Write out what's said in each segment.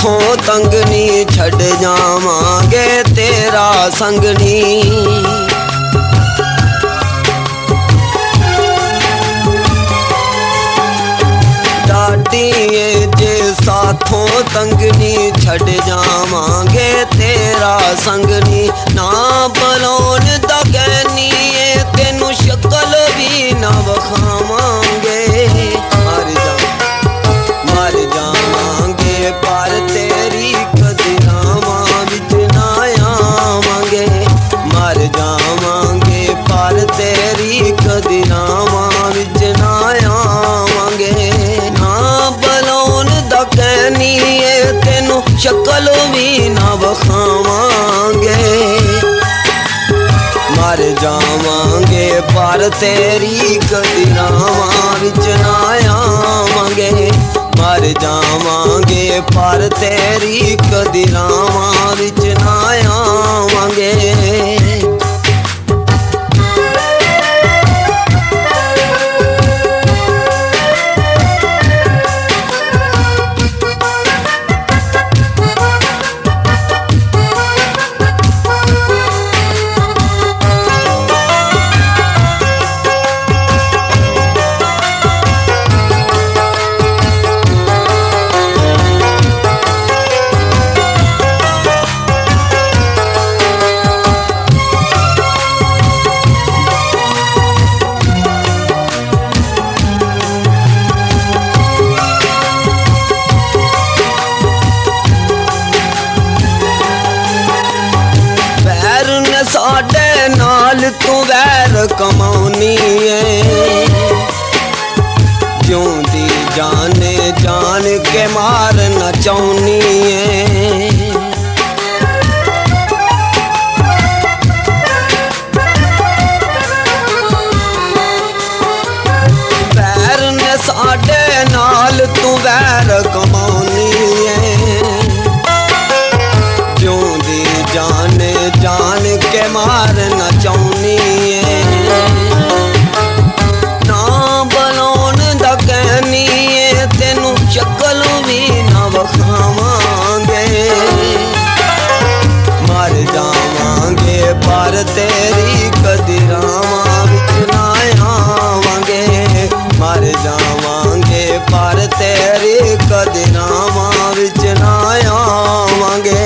साथों तंग नी छड़ जावांगे तेरा संग नी। डाटिए जे साथों तंग नी छड़ जावांगे तेरा संग नी। ना बलोन दा कहनी तेनू शक्ल भी ना वखावांगे। मर जावांगे पर तेरी कदरावां विच ना आवांगे। मर जावांगे पर तेरी कदरावां विच ना आवांगे। ना बलोन दा कहनी तेनू शक्ल भी ना वखावांगे। मर जावांगे पर तेरी कदरावां विच ना आवांगे। मर जावांगे पर तेरी कदरावां विच ना आवांगे। साडे नाल तू वैर कमाउनी है। जिउंदी जाने जान के मारना चाहुनी है। वैर ने साडे नाल तू वैर कमाउनी है। जिउंदी जाने जान के मारना चाहुनी है। ना बलोन दा कहनी तेनू शक्ल भी ना वखावांगे। मर जावांगे पर तेरी कदरावां विच ना आवांगे। मर जावांगे पर तेरी कदरावां विच ना आवांगे।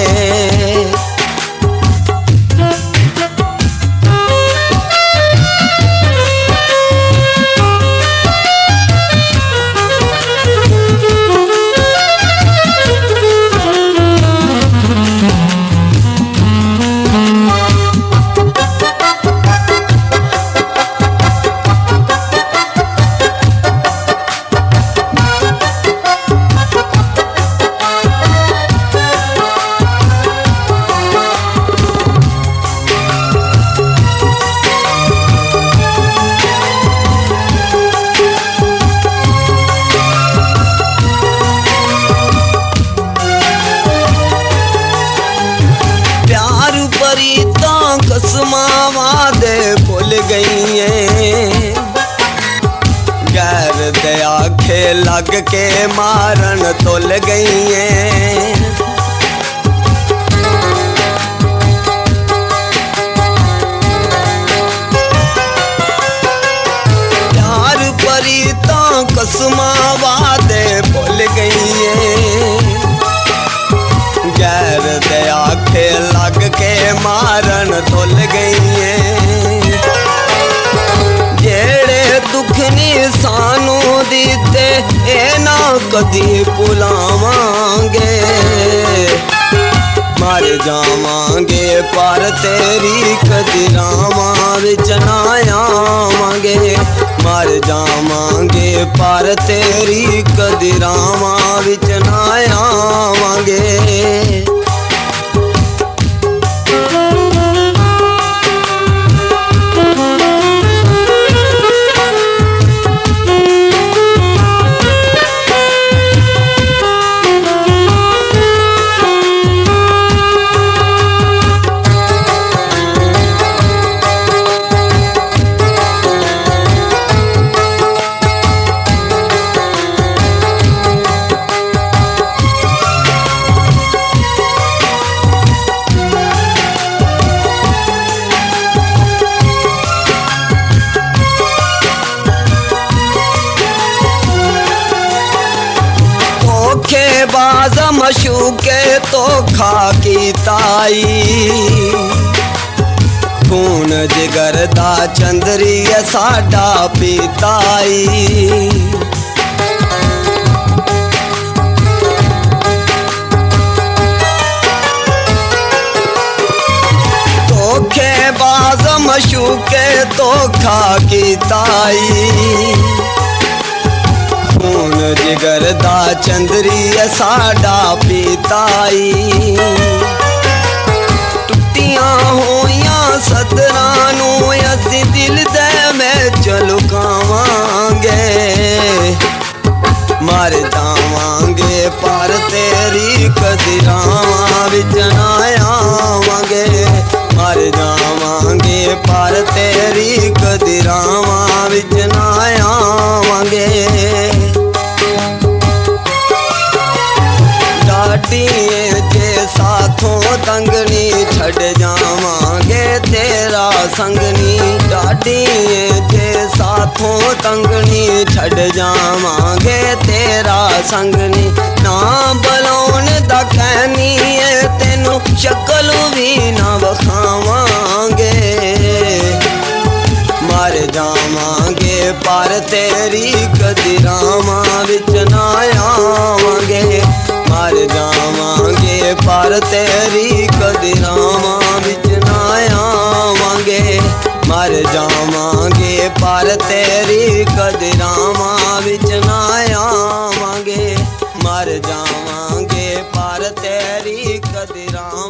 कसमां वादे भुल गई हैं। गैर दे आखे लग के मारन तुल गई हैं। प्यार परी तां कसमां वादे भुल गई हैं। गैर दे आखे लग के मारन तुल गई है। जेड़े दुख नी सानू दीते ए ना कदी भुलावांगे। मर जावांगे पर तेरी कदरावां विच ना आवांगे। मर जावांगे पर तेरी कदरावां विच ना आवांगे। ਧੋਖੇਬਾਜ਼ ਮਸ਼ੂਕੇ ਧੋਖਾ ਕੀਤਾਈ ਖੂਨ ਜਿਗਰ ਦਾ ਚੰਦਰੀ ਐ ਸਾਡਾ ਪੀਤਾਈ ਧੋਖੇਬਾਜ਼ ਮਸ਼ੂਕੇ ਧੋਖਾ ਕੀਤਾਈ ਖੂਨ ਜਿਗਰ ਦਾ ਚੰਦਰੀ ਐ ਸਾਡਾ ਪੀਤਾਈ ਟੁੱਟੀਆਂ ਹੋਈਆਂ ਸਦਰਾਂ ਨੂੰ ਅਸੀਂ ਦਿਲ ਦੇ ਵਿੱਚ ਲੁਕਾਵਾਂਗੇ ਮਰ ਜਾਵਾਂਗੇ ਪਰ ਤੇਰੀ ਕਦਰਾਂ ਵਿੱਚ ਨਾ ਆਵਾਂਗੇ ਮਰ ਜਾਵਾਂਗੇ ਪਰ ਤੇਰੀ ਕਦਰਾਂ ਵਿੱਚ ਨਾ ਆਵਾਂਗੇ ਡਾਡੀਏ ਜੇ ਸਾਥੋਂ ਤੰਗ ਨੀ ਛੱਡ ਜਾਵਾਂਗੇ ਤੇਰਾ ਸੰਗ ਨੀ ਡਾਡੀਏ ਜੇ ਸਾਥੋਂ ਤੰਗ ਨੀ ਛੱਡ ਜਾਵਾਂਗੇ ਤੇਰਾ ਸੰਗ ਨੀ ਨਾ ਬੁਲਾਉਣ ਦਾ ਕਹਿਨੀ ਏ ਤੈਨੂੰ ਸ਼ਕਲ ਵੀ ਨਾ ਵਿਖਾਵਾਂਗੇ ਮਰ ਜਾਵਾਂਗੇ ਪਰ ਤੇਰੀ ਕਦਰਾਂ ਵਿੱਚ ਨਾ ਆਵਾਂਗੇ ਮਰ ਜਾਵਾਂਗੇ ਪਰ ਤੇਰੀ ਕਦਰਾਂ ਵਿੱਚ ਨਾ ਆਵਾਂਗੇ ਮਰ ਜਾਵਾਂਗੇ ਪਰ ਤੇਰੀ ਕਦਰਾਂ ਵਿੱਚ ਨਾ ਆਵਾਂਗੇ ਮਰ ਜਾਵਾਂਗੇ ਪਰ ਤੇਰੀ ਕਦਰਾਂ